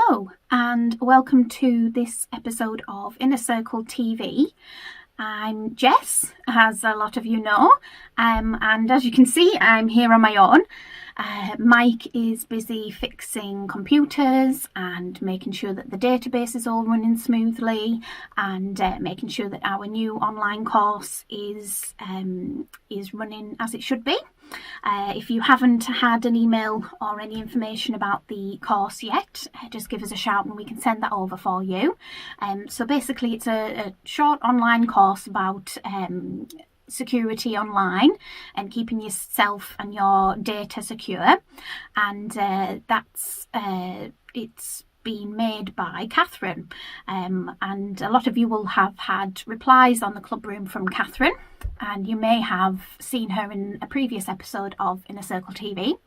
Hello and welcome to this episode of Inner Circle TV. I'm Jess, as a lot of you know, and as you can see, I'm here on my own. Mike is busy fixing computers and making sure that the database is all running smoothly, and making sure that our new online course is running as it should be. If you haven't had an email or any information about the course yet, just give us a shout and we can send that over for you. So basically it's a short online course about security online and keeping yourself and your data secure, and it's been made by Catherine, and a lot of you will have had replies on the club room from Catherine, and you may have seen her in a previous episode of Inner Circle TV.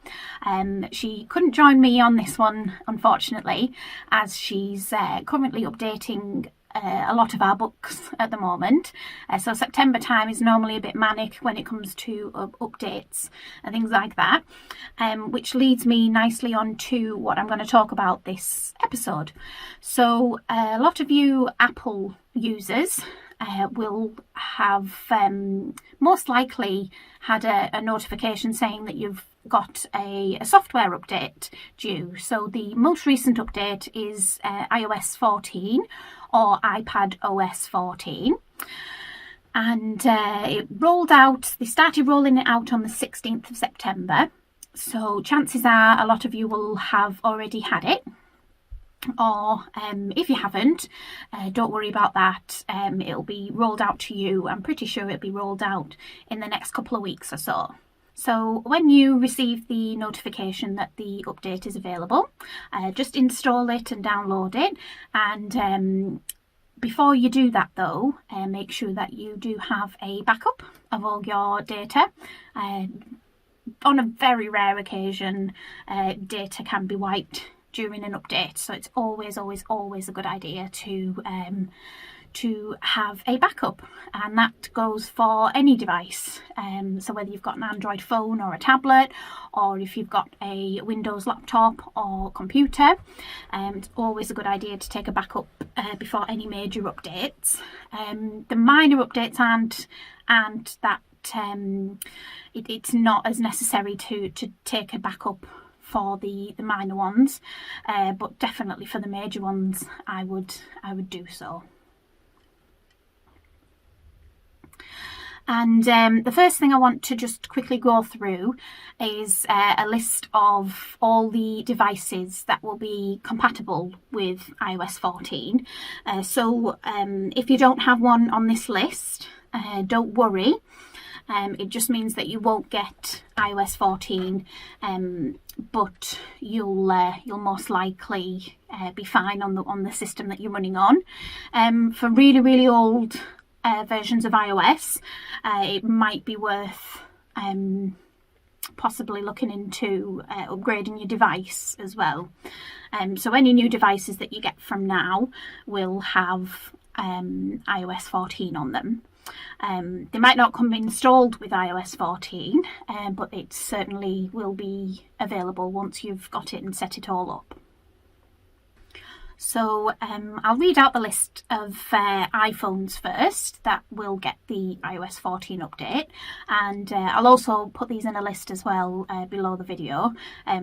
She couldn't join me on this one, unfortunately, as she's currently updating a lot of our books at the moment. So September time is normally a bit manic when it comes to updates and things like that, which leads me nicely on to what I'm going to talk about this episode. So a lot of you Apple users will have most likely had a notification saying that you've got a software update due. So the most recent update is iOS 14 or iPad OS 14, and it rolled out, they started rolling it out on the 16th of September, so chances are a lot of you will have already had it, or if you haven't, don't worry about that. It'll be rolled out to you. I'm pretty sure it'll be rolled out in the next couple of weeks or so. So when you receive the notification that the update is available, just install it and download it. And before you do that though, make sure that you do have a backup of all your data. On a very rare occasion, data can be wiped during an update, so it's always a good idea to have a backup, and that goes for any device. So whether you've got an Android phone or a tablet, or if you've got a Windows laptop or computer, it's always a good idea to take a backup before any major updates. The minor updates aren't that it's not as necessary to take a backup for the minor ones, but definitely for the major ones I would do so. And the first thing I want to just quickly go through is a list of all the devices that will be compatible with iOS 14. So if you don't have one on this list, don't worry. It just means that you won't get iOS 14, but you'll most likely be fine on the system that you're running on. For really old versions of iOS, it might be worth possibly looking into upgrading your device as well. So any new devices that you get from now will have iOS 14 on them. They might not come installed with iOS 14, but it certainly will be available once you've got it and set it all up. So I'll read out the list of iPhones first that will get the iOS 14 update, and I'll also put these in a list as well below the video,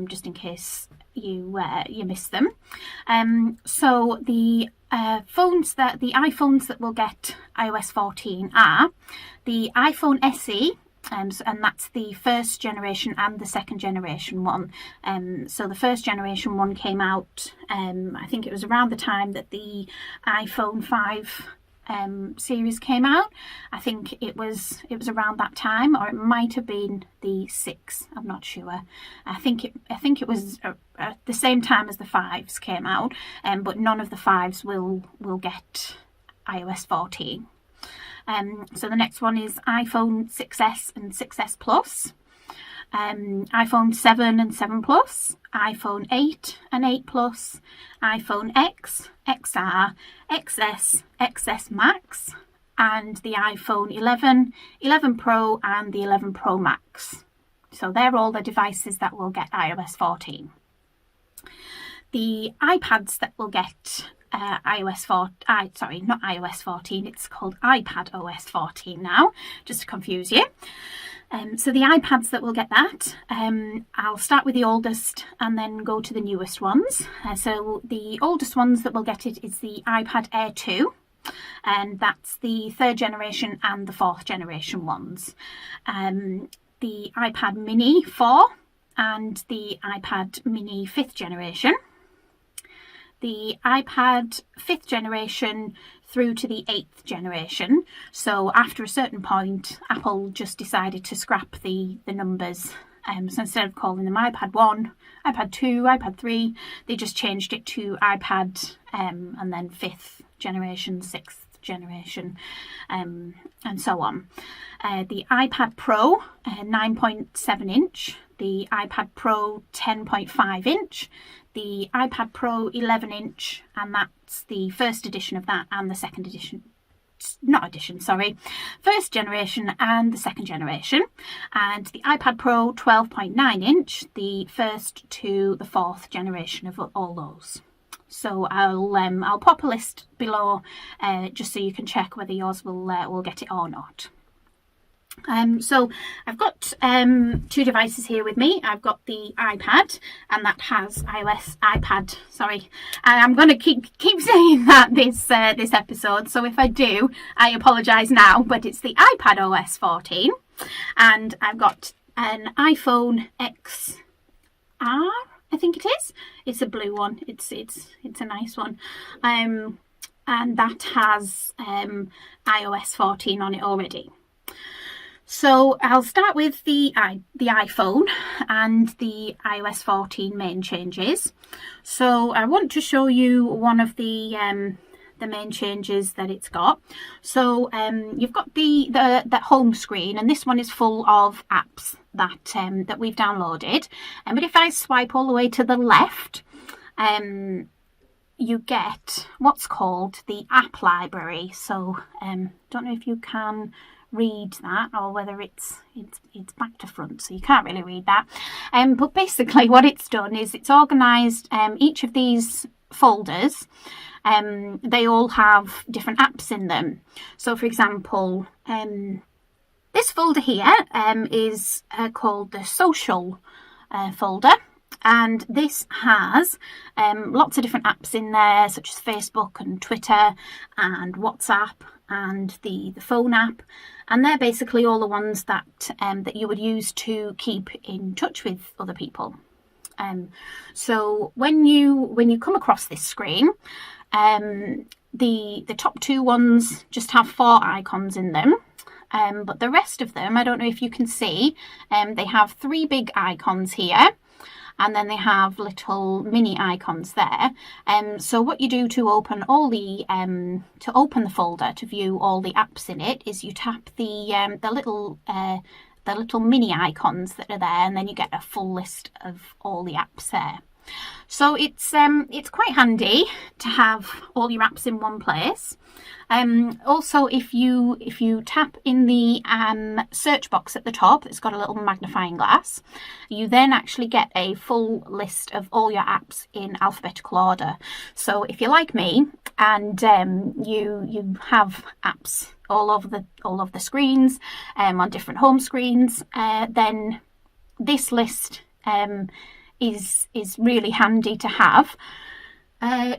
just in case you miss them. So the iPhones that will get iOS 14 are the iPhone SE, and that's the first generation and the second generation one. So the first generation one came out, I think it was around the time that the iPhone 5 series came out. I think it was around that time, or it might have been the 6. I'm not sure. I think it was the same time as the 5s came out, but none of the 5s will get iOS 14. So the next one is iPhone 6S and 6S Plus, iPhone 7 and 7 Plus, iPhone 8 and 8 Plus, iPhone X, XR, XS, XS Max, and the iPhone 11, 11 Pro and the 11 Pro Max. So they're all the devices that will get iOS 14. The iPads that will get not iOS 14, it's called iPad OS 14 now, just to confuse you. So the iPads that will get that, I'll start with the oldest and then go to the newest ones. So the oldest ones that will get it is the iPad Air 2, and that's the 3rd generation and the 4th generation ones. The iPad Mini 4 and the iPad Mini 5th generation. The iPad 5th generation through to the 8th generation. So after a certain point, Apple just decided to scrap the numbers. So instead of calling them iPad 1, iPad 2, iPad 3, they just changed it to iPad and then 5th generation, 6th generation, and so on. The iPad Pro 9.7 inch, the iPad Pro 10.5 inch, the iPad Pro 11 inch, and that's the first edition of that and the second edition. First generation and the second generation, and the iPad Pro 12.9 inch, the first to the 4th generation of all those. So I'll pop a list below just so you can check whether yours will get it or not. So I've got 2 devices here with me. I've got the iPad, and that has iPad. Sorry, I'm going to keep saying that this episode. So if I do, I apologise now. But it's the iPad OS 14, and I've got an iPhone XR. I think it is. It's a blue one. It's a nice one. And that has iOS 14 on it already. So I'll start with the iPhone and the iOS 14 main changes. So I want to show you one of the main changes that it's got. So you've got the home screen, and this one is full of apps that we've downloaded. But if I swipe all the way to the left, you get what's called the app library. So don't know if you can read that, or whether it's back to front, so you can't really read that. But basically what it's done is it's organised each of these folders. They all have different apps in them. So for example, this folder here is called the social folder, and this has lots of different apps in there, such as Facebook and Twitter and WhatsApp and the phone app, and they're basically all the ones that you would use to keep in touch with other people. So when you come across this screen, the top 2 ones just have 4 icons in them, but the rest of them, I don't know if you can see, they have 3 big icons here, and then they have little mini icons there. So what you do to open the folder, to view all the apps in it, is you tap the little mini icons that are there, and then you get a full list of all the apps there. So it's quite handy to have all your apps in one place. Also, if you tap in the search box at the top, it's got a little magnifying glass, you then actually get a full list of all your apps in alphabetical order. So if you're like me and you have apps all over the screens, on different home screens, then this list is really handy to have,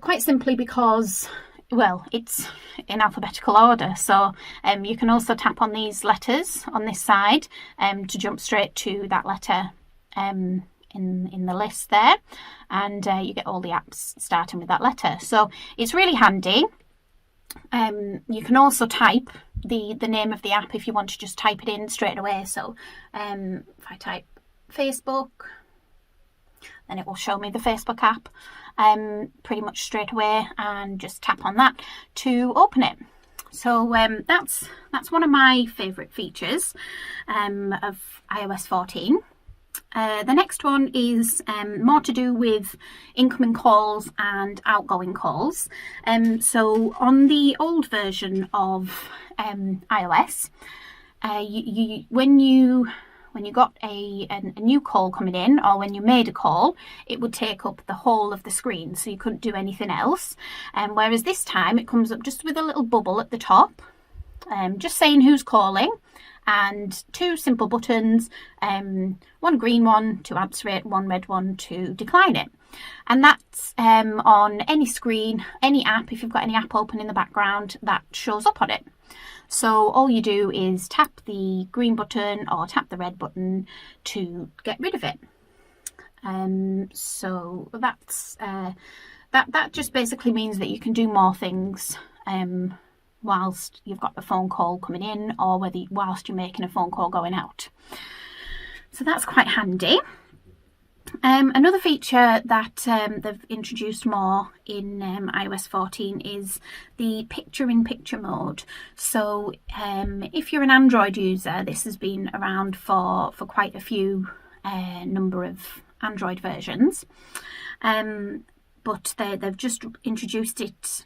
quite simply because, well, it's in alphabetical order. So you can also tap on these letters on this side to jump straight to that letter in the list there, and you get all the apps starting with that letter. So it's really handy. You can also type the name of the app if you want to just type it in straight away. So if I type Facebook, then it will show me the Facebook app pretty much straight away, and just tap on that to open it. So that's one of my favourite features of iOS 14. The next one is more to do with incoming calls and outgoing calls. So on the old version of iOS, when you got a new call coming in, or when you made a call, it would take up the whole of the screen, so you couldn't do anything else. Whereas this time it comes up just with a little bubble at the top, just saying who's calling, and two simple buttons, one green one to answer it, one red one to decline it. And that's on any screen, any app. If you've got any app open in the background, that shows up on it. So all you do is tap the green button or tap the red button to get rid of it. So that's that just basically means that you can do more things whilst you've got a phone call coming in, or whilst you're making a phone call going out. So that's quite handy. Another feature that they've introduced more in iOS 14 is the picture-in-picture mode. So if you're an Android user, this has been around for quite a few number of Android versions, but they've just introduced it.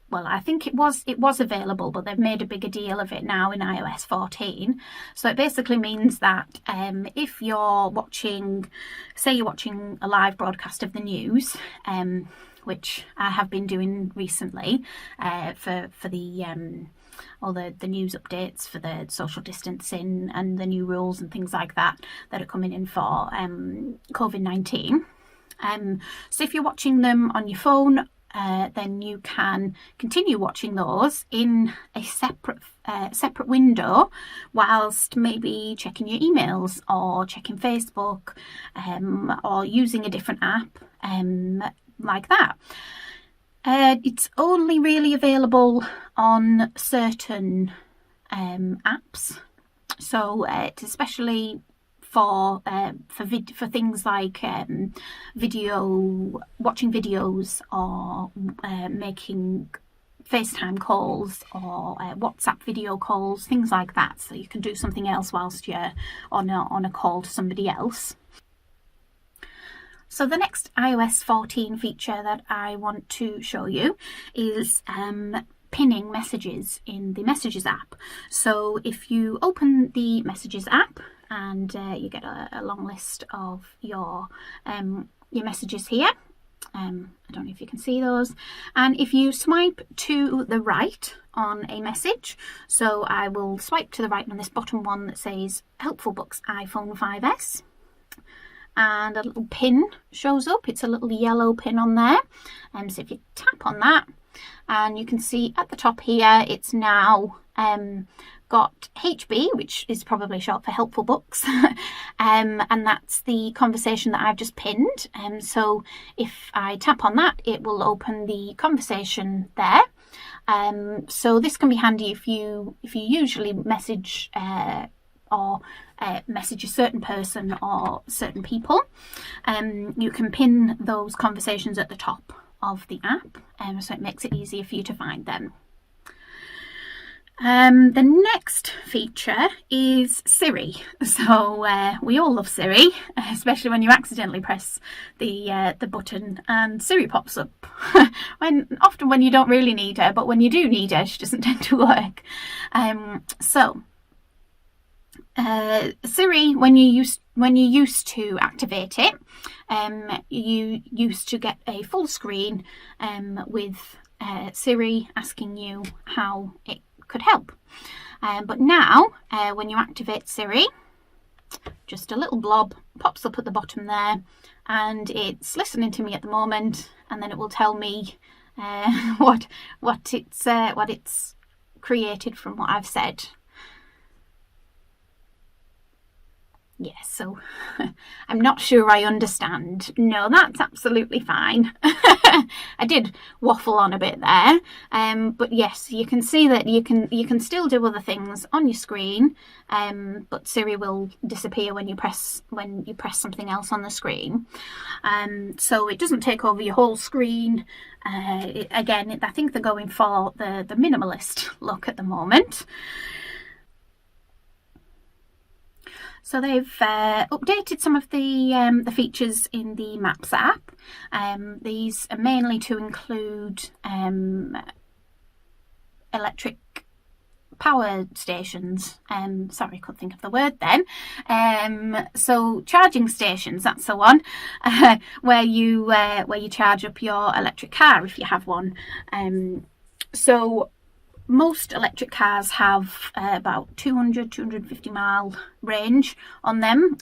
Well, I think it was available, but they've made a bigger deal of it now in iOS 14. So it basically means that if you're watching, say you're watching a live broadcast of the news, which I have been doing recently for the all the news updates for the social distancing and the new rules and things like that are coming in for COVID-19. So if you're watching them on your phone, then you can continue watching those in a separate window, whilst maybe checking your emails or checking Facebook, or using a different app like that. It's only really available on certain apps, so it's especially for things like watching videos, or making FaceTime calls, or WhatsApp video calls, things like that. So you can do something else whilst you're on a call to somebody else. So the next iOS 14 feature that I want to show you is pinning messages in the Messages app. So if you open the Messages app, and you get a long list of your messages here. I don't know if you can see those. And if you swipe to the right on a message, so I will swipe to the right on this bottom one that says Helpful Books iPhone 5S, and a little pin shows up. It's a little yellow pin on there. So if you tap on that, and you can see at the top here, it's now got HB, which is probably short for Helpful Books, and that's the conversation that I've just pinned. So if I tap on that, it will open the conversation there. So this can be handy if you usually message message a certain person or certain people. You can pin those conversations at the top of the app, so it makes it easier for you to find them. The next feature is Siri. So we all love Siri, especially when you accidentally press the button and Siri pops up. Often when you don't really need her, but when you do need her, she doesn't tend to work. Siri, when you used to activate it, you used to get a full screen with Siri asking you how it could help. But now, when you activate Siri, just a little blob pops up at the bottom there, and it's listening to me at the moment, and then it will tell me what it's created from what I've said. Yes, so I'm not sure I understand. No, that's absolutely fine. I did waffle on a bit there, but yes, you can see that you can still do other things on your screen, but Siri will disappear when you press something else on the screen. So it doesn't take over your whole screen. Again, I think they're going for the minimalist look at the moment. So they've updated some of the features in the Maps app. These are mainly to include electric power stations. Sorry, I couldn't think of the word then. So charging stations, that's the one, where you charge up your electric car if you have one. So most electric cars have about 250 mile range on them.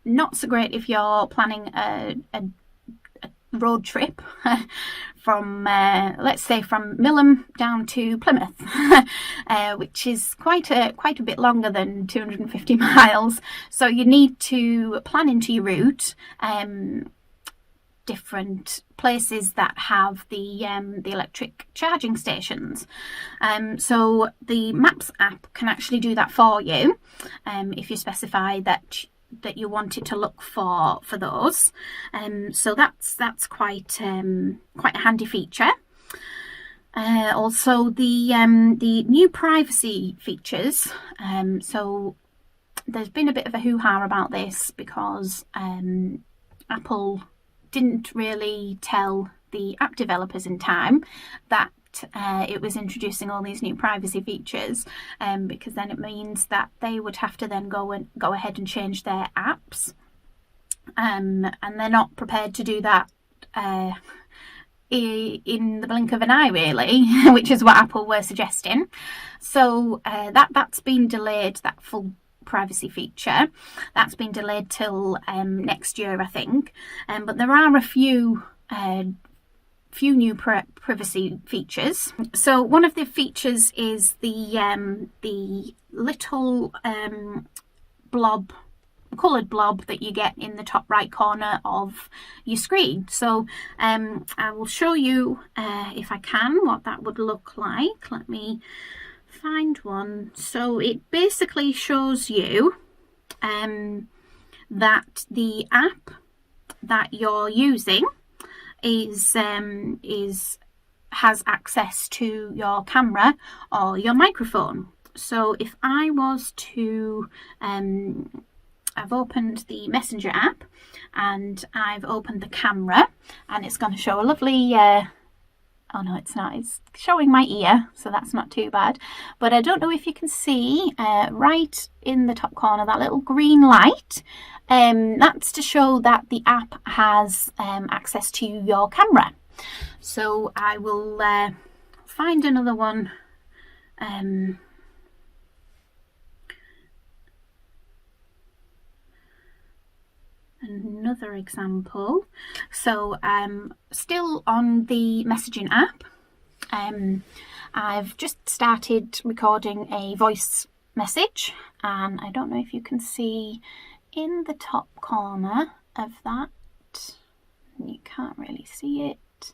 Not so great if you're planning a road trip from let's say from Millham down to Plymouth, which is quite a bit longer than 250 miles. So you need to plan into your route different places that have the electric charging stations. So the Maps app can actually do that for you if you specify that you want it to look for those. So that's quite a handy feature. Also the new privacy features. So there's been a bit of a hoo-ha about this because Apple didn't really tell the app developers in time that it was introducing all these new privacy features, because then it means that they would have to then go ahead and change their apps, and they're not prepared to do that in the blink of an eye, really, which is what Apple were suggesting. So that's been delayed, that full privacy feature. That's been delayed till next year, I think. But there are a few new privacy features. So one of the features is the little coloured blob that you get in the top right corner of your screen. So I will show you if I can what that would look like. Let me find one. So it basically shows you that the app that you're using has access to your camera or your microphone. So if I was to I've opened the Messenger app and I've opened the camera, and it's going to show a lovely oh no, it's not. It's showing my ear, so that's not too bad. But I don't know if you can see right in the top corner, that little green light. That's to show that the app has access to your camera. So I will find another one. Another example. So still on the messaging app, I've just started recording a voice message, and I don't know if you can see in the top corner of that, you can't really see it.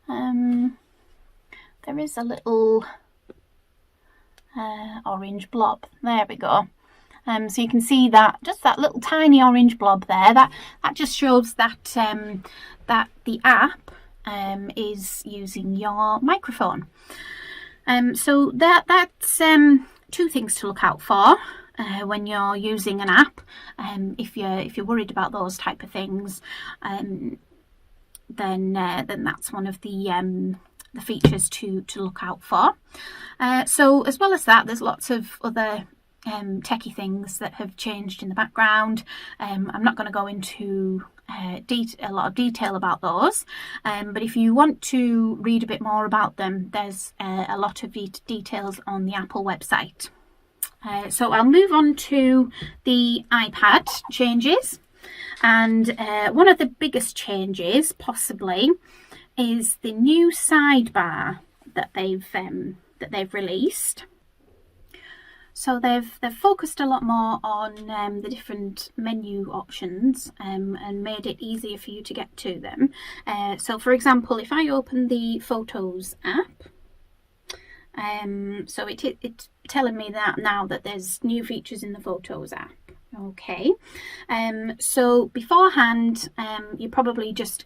There is a little orange blob. There we go. So you can see that, just that little tiny orange blob there, that just shows that that the app is using your microphone. So that's two things to look out for when you're using an app. If you're worried about those type of things, then that's one of the features to look out for. So as well as that, there's lots of other techie things that have changed in the background. I'm not going to go into a lot of detail about those, but if you want to read a bit more about them, there's a lot of details on the Apple website. So I'll move on to the iPad changes, and one of the biggest changes possibly is the new sidebar that they've released. So they've focused a lot more on the different menu options and made it easier for you to get to them. So for example, if I open the Photos app, so it's telling me that now that there's new features in the Photos app. Okay, so beforehand, you probably just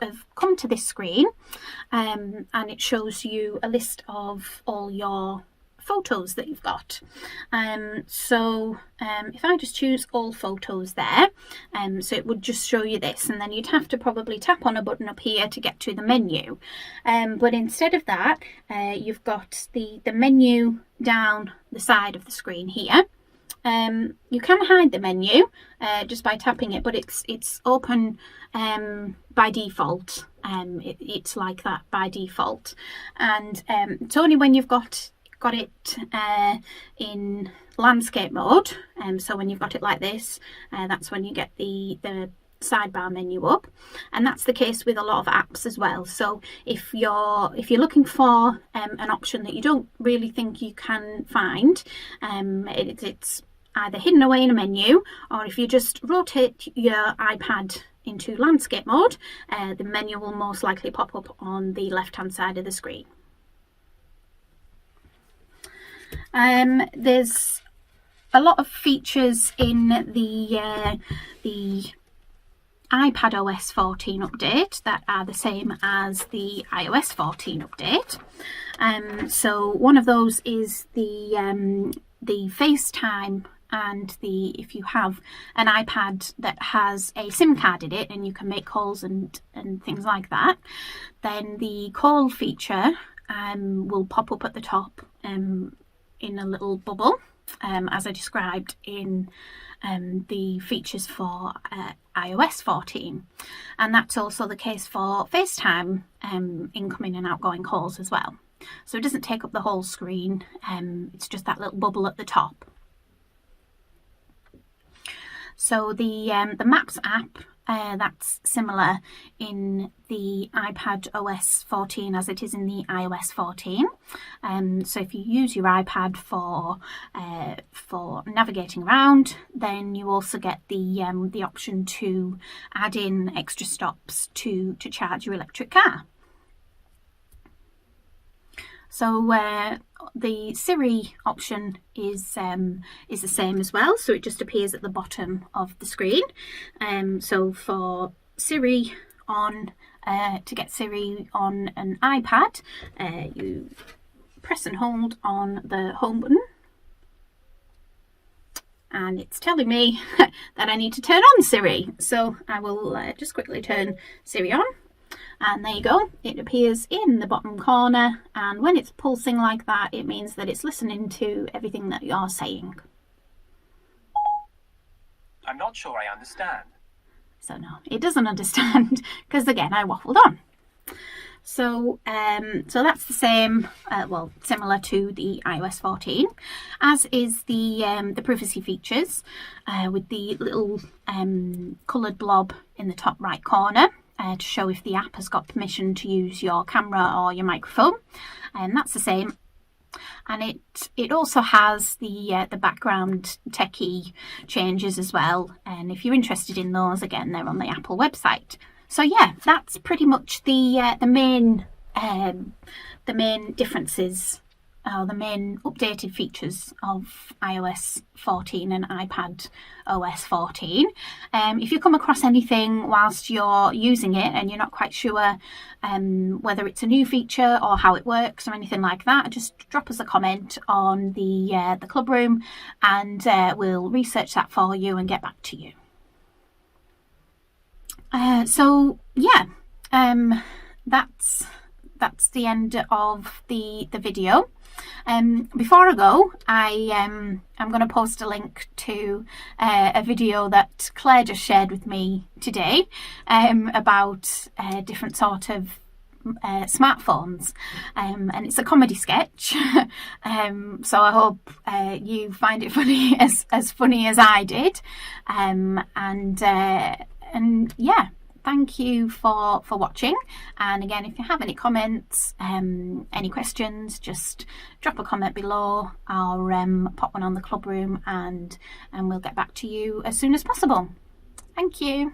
have come to this screen, and it shows you a list of all your photos that you've got. So if I just choose all photos there, so it would just show you this, and then you'd have to probably tap on a button up here to get to the menu. But instead of that, you've got the menu down the side of the screen here, you can hide the menu just by tapping it, but it's open by default. It's like that by default, and it's only when you've got it in landscape mode. So when you've got it like this, that's when you get the sidebar menu up, and that's the case with a lot of apps as well. So if you're looking for an option that you don't really think you can find, it's either hidden away in a menu, or if you just rotate your iPad into landscape mode, the menu will most likely pop up on the left hand side of the screen. There's a lot of features in the iPad OS 14 update that are the same as the iOS 14 update. So one of those is the FaceTime, and if you have an iPad that has a SIM card in it and you can make calls and things like that, then the call feature will pop up at the top in a little bubble, as I described in the features for iOS 14, and that's also the case for FaceTime incoming and outgoing calls as well. So it doesn't take up the whole screen, it's just that little bubble at the top. So the Maps app, that's similar in the iPad OS 14 as it is in the iOS 14. So if you use your iPad for navigating around, then you also get the option to add in extra stops to charge your electric car. So the Siri option is the same as well, so it just appears at the bottom of the screen. So for Siri on, to get Siri on an iPad, you press and hold on the home button, and it's telling me that I need to turn on Siri. So I will just quickly turn Siri on. And there you go, it appears in the bottom corner, and when it's pulsing like that, it means that it's listening to everything that you're saying. I'm not sure I understand. So no, it doesn't understand, because again, I waffled on. So that's the same, well, similar to the iOS 14, as is the privacy features, with the little coloured blob in the top right corner. To show if the app has got permission to use your camera or your microphone, and that's the same. And it also has the background techie changes as well, and if you're interested in those, again, they're on the Apple website. So yeah, that's pretty much the main differences, the main updated features of iOS 14 and iPad OS 14. If you come across anything whilst you're using it and you're not quite sure whether it's a new feature or how it works or anything like that, just drop us a comment on the club room, and we'll research that for you and get back to you. So yeah, that's the end of the video. Before I go, I'm going to post a link to a video that Claire just shared with me today about different sort of smartphones, and it's a comedy sketch. So I hope you find it funny as funny as I did, and yeah. Thank you for watching, and again, if you have any comments, any questions, just drop a comment below, or pop one on the club room, and we'll get back to you as soon as possible. Thank you.